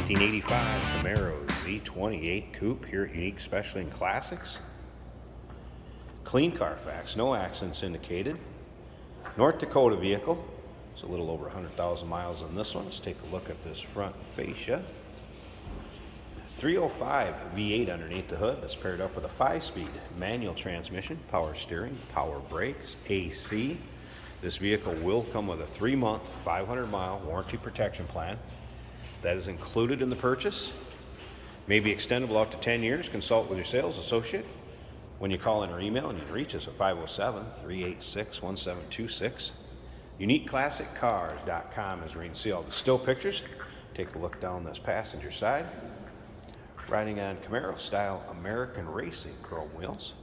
1985 Camaro Z28 Coupe here at Unique Specialty and Classics. Clean Carfax, no accidents indicated. North Dakota vehicle. It's a little over 100,000 miles on this one. Let's take a look at this front fascia. 305 V8 underneath the hood. That's paired up with a 5-speed manual transmission, power steering, power brakes, AC. This vehicle will come with a 3-month, 500-mile warranty protection plan. That is included in the purchase. May be extendable out to 10 years. Consult with your sales associate when you call in or email, and you can reach us at 507-386-1726. UniqueClassicCars.com is where you can see all the still pictures. Take a look down this passenger side. Riding on Camaro style American Racing chrome wheels.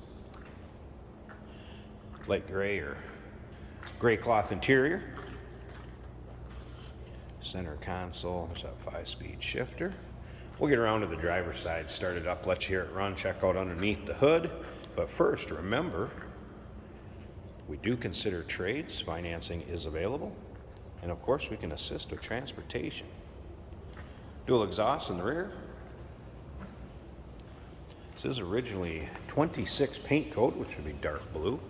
Light gray or gray cloth interior. Center console, there's that 5-speed shifter. We'll get around to the driver's side, start it up, let you hear it run, check out underneath the hood. But first, remember, we do consider trades. Financing is available. And of course, we can assist with transportation. Dual exhaust in the rear. This is originally 26 paint code, which would be dark blue.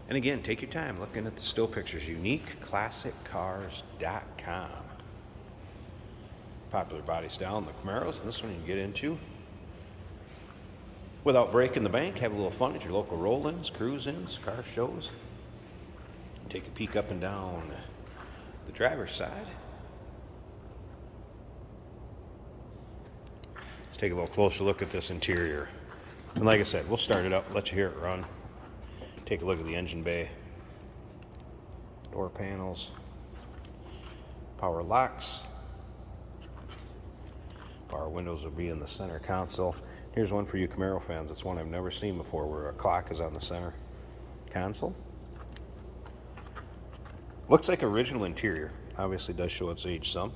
And again, take your time looking at the still pictures. UniqueClassicCars.com. Popular body style in the Camaros, and this one you can get into without breaking the bank. Have a little fun at your local roll-ins, cruise-ins, car shows. Take a peek up and down the driver's side. Let's take a little closer look at this interior. And like I said, we'll start it up, let you hear it run. Take a look at the engine bay, door panels, power locks, power windows will be in the center console. Here's one for you Camaro fans. It's one I've never seen before, where a clock is on the center console. Looks like original interior. Obviously does show its age some,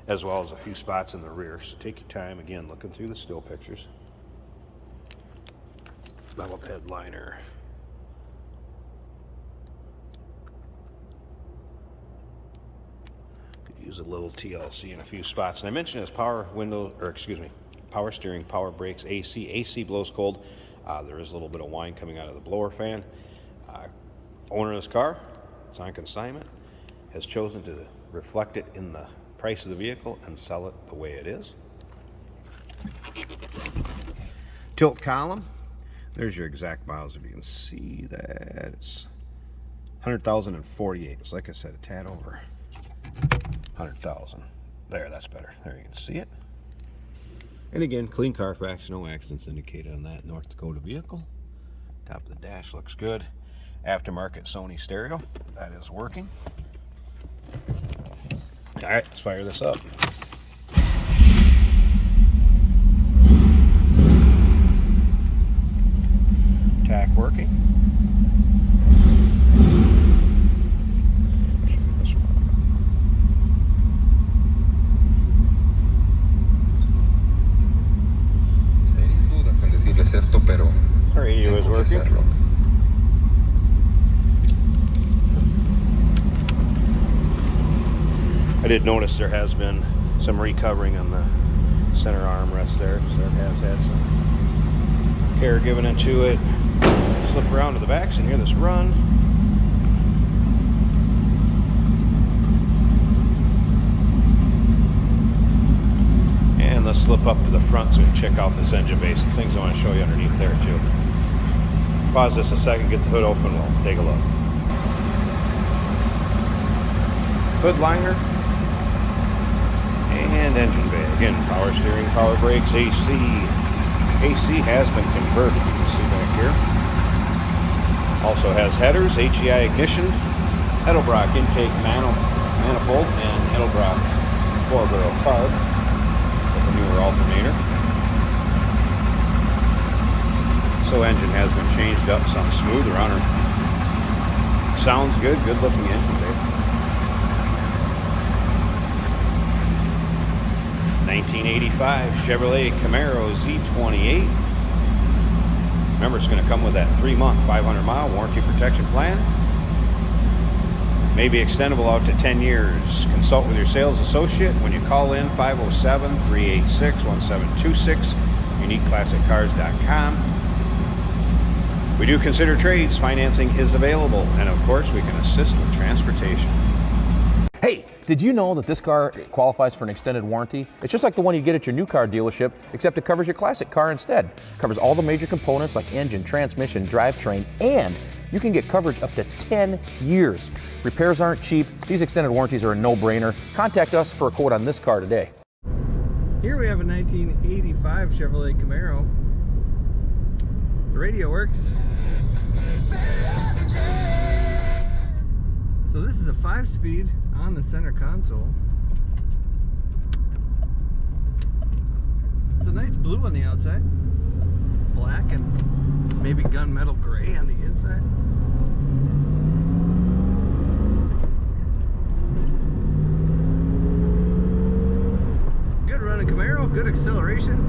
as well as a few spots in the rear. So take your time, again, looking through the still pictures. Beveled headliner. Could use a little TLC in a few spots. And I mentioned this power steering, power brakes, AC. AC blows cold. There is a little bit of whine coming out of the blower fan. Owner of this car, it's on consignment, has chosen to reflect it in the price of the vehicle and sell it the way it is. Tilt column. There's your exact miles. If you can see that, it's 100,048. It's like I said, a tad over 100,000. There, that's better. There, you can see it. And again, clean Carfax, no accidents indicated on that North Dakota vehicle. Top of the dash looks good. Aftermarket Sony stereo, that is working. All right, let's fire this up. Tack working. Radio is working. I did notice there has been some recovering on the center armrest there, so it has had some care given into it. Slip around to the back so you can hear this run. And let's slip up to the front so we can check out this engine bay. Some things I want to show you underneath there too. Pause this a second, get the hood open, we'll take a look. Hood liner and engine bay. Again, power steering, power brakes, AC. AC has been converted, you can see back here. Also has headers, HEI ignition, Edelbrock intake manifold, and Edelbrock 4-barrel carb with a newer alternator. So engine has been changed up, some smoother on her. Sounds good, good looking engine bay. 1985 Chevrolet Camaro Z28. Remember, it's going to come with that 3-month, 500-mile warranty protection plan. may be extendable out to 10 years. Consult with your sales associate when you call in 507-386-1726, uniqueclassiccars.com. We do consider trades. Financing is available, and of course we can assist with transportation. Hey, did you know that this car qualifies for an extended warranty? It's just like the one you get at your new car dealership, except it covers your classic car instead. It covers all the major components like engine, transmission, drivetrain, and you can get coverage up to 10 years. Repairs aren't cheap. These extended warranties are a no-brainer. Contact us for a quote on this car today. Here we have a 1985 Chevrolet Camaro. The radio works. So this is a 5-speed on the center console. It's a nice blue on the outside, black and maybe gunmetal gray on the inside. Good running Camaro, good acceleration.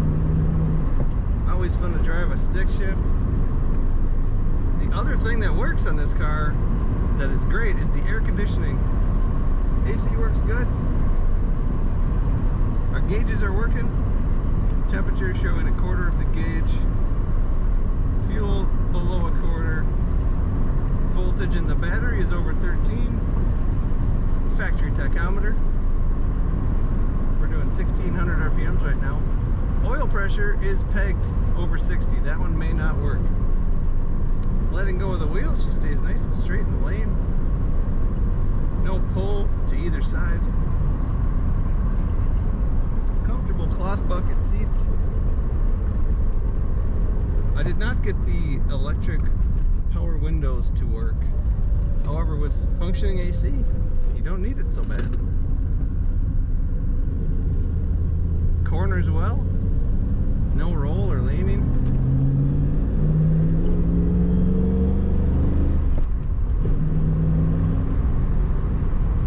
Always fun to drive a stick shift. The other thing that works on this car that is great is the air conditioning. AC works good. Our gauges are working. Temperature showing a quarter of the gauge. Fuel below a quarter. Voltage in the battery is over 13. Factory tachometer. We're doing 1600 RPMs right now. Oil pressure is pegged over 60. That one may not work. Letting go of the wheel, she stays nice and straight in the lane. No pull to either side. Comfortable cloth bucket seats. I did not get the electric power windows to work. However, with functioning AC, you don't need it so bad. Corners well. No roll or leaning.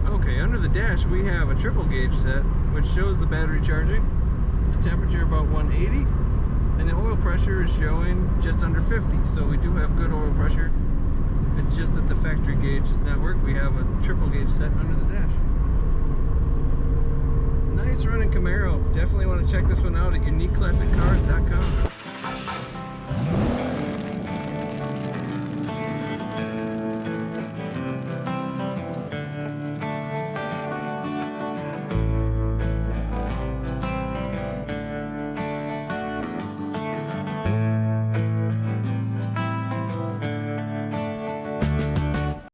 Okay, under the dash we have a triple gauge set which shows the battery charging, the temperature about 180, and the oil pressure is showing just under 50, so we do have good oil pressure. It's just that the factory gauge does not work. We have a triple gauge set under the dash. Nice running Camaro. Definitely want to check this one out at uniqueclassiccars.com.